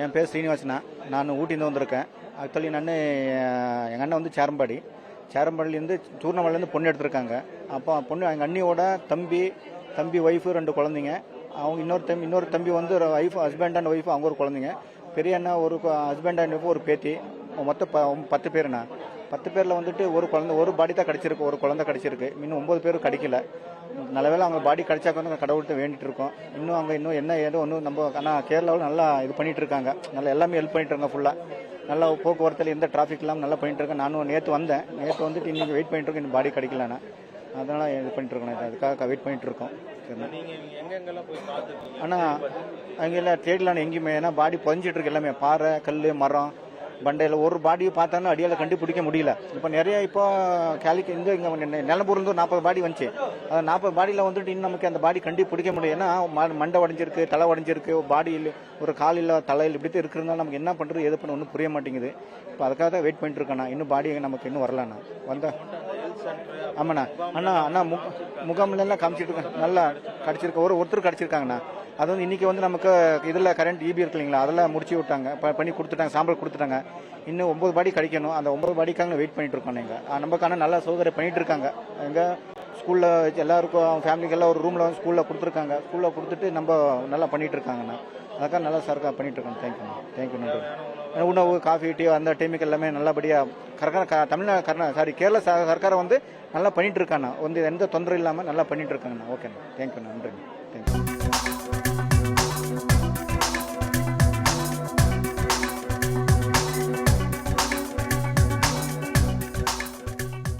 என் பேர் ஸ்ரீனிவாசனா. நான் ஊட்டியிருந்து வந்திருக்கேன். ஆக்சுவலி நான் எங்கள் அண்ணன் வந்து சேரம்பாடிலேருந்து தூர்ணமலையிலேருந்து பொண்ணு எடுத்திருக்காங்க. அப்போ பொண்ணு எங்கள் அண்ணியோட தம்பி ஒய்ஃபு 2 குழந்தைங்க. அவங்க இன்னொரு தம்பி வந்து ஹஸ்பண்ட் அண்ட் ஒய்ஃபு, அவங்க ஒரு குழந்தைங்க. பெரிய அண்ணா ஒரு ஹஸ்பண்ட் அண்ட் ஒய்ஃபு, ஒரு பேத்தி. மொத்தம் 10 பேருண்ணா. 10 பேரில் வந்துட்டு ஒரு பாடி தான் கிடச்சிருக்கு, ஒரு குழந்தை கிடச்சிருக்கு. இன்னும் 9 பேரும் கிடைக்கல. நல்லவேளை அவங்க பாடி கிடைச்சாக்க வந்து கடவுள்கிட்ட வேண்டிட்டு இருக்கோம். இன்னும் என்ன ஏதோ ஒன்றும் நம்ம. ஆனால் கேரளாவில் நல்லா இது பண்ணிட்டு இருக்காங்க. நல்லா எல்லாமே ஹெல்ப் பண்ணிட்டு இருக்காங்க. ஃபுல்லாக நல்லா போக்குவரத்தில் எந்த டிராஃபிக் இல்லாமல் நல்லா பண்ணிட்டு இருக்கேன். நானும் நேற்று வந்துட்டு இன்னைக்கு வெயிட் பண்ணிட்டு இருக்கேன். இன்னும் பாடி கிடைக்கலண்ணா. அதனால இது பண்ணிட்டு இருக்கோம். அதுக்காக வெயிட் பண்ணிட்டு இருக்கோம். ஆனால் அங்கெல்லாம் தேடலான்னு எங்கேயுமே, ஏன்னா பாடி புதஞ்சிட்டு இருக்கு. எல்லாமே பாறை, கல், மரம், பண்டையில் ஒரு பாடியை பார்த்தாலும் அடியால் கண்டுபிடிக்க முடியல. இப்போ நிறைய இங்கே நிலம்பூர்லேருந்து ஒரு 40 பாடி வந்துச்சு. அந்த 40 பாடியில் வந்துட்டு இன்னும் நமக்கு அந்த பாடி கண்டுபிடிக்க முடியும். ஏன்னா மண்டை உடஞ்சிருக்கு, தலை உடஞ்சிருக்கு, பாடியில் ஒரு காலில் தலையில் இப்படி இருக்கிறதுனால நமக்கு என்ன பண்ணுறது, எது பண்ண ஒன்றும் புரிய மாட்டேங்குது. இப்போ அதுக்காக தான் வெயிட் பண்ணிட்டு இருக்கேண்ணா. இன்னும் பாடி நமக்கு இன்னும் வரலண்ணா. ஆமாண்ணா. அண்ணா முகாம்லாம் காமிச்சிட்டு இருக்கேன். நல்லா கிடச்சிருக்கு. ஒருத்தர் கிடச்சிருக்காங்கண்ணா. அது வந்து இன்னைக்கு வந்து நமக்கு இதில் கரண்ட் இபி இருக்கு இல்லைங்களா, அதெல்லாம் முடிச்சு விட்டாங்க, பண்ணி கொடுத்துட்டாங்க, சாம்பல் கொடுத்துட்டாங்க. இன்னும் 9 பாடி கிடைக்கணும். அந்த 9 பாடிக்காக வெயிட் பண்ணிட்டு இருக்கோம். நீங்கள் நமக்கான நல்லா சௌகரியம் பண்ணிட்டு இருக்காங்க. எங்கள் ஸ்கூலில் எல்லாருக்கும் ஃபேமிலிக்கெல்லாம் ஒரு ரூமில் வந்து ஸ்கூலில் கொடுத்துருக்காங்க. ஸ்கூலில் கொடுத்துட்டு நம்ம நல்லா பண்ணிட்டு இருக்காங்கண்ணா. அதுக்காக நல்லா சர்க்காக பண்ணிட்டு இருக்கோம். தேங்க்யூ நன்றி. உணவு, காஃபி, டீ அந்த டைமுக்கு எல்லாமே நல்லபடியாக கேரளா சர்க்காரை வந்து நல்லா பண்ணிட்டு இருக்காண்ணா. வந்து எந்த தொந்தரவும் இல்லாமல் நல்லா பண்ணிட்டு இருக்காங்கண்ணா. ஓகேண்ணா. தேங்க்யூண்ணா. நன்றி. தேங்க்யூ.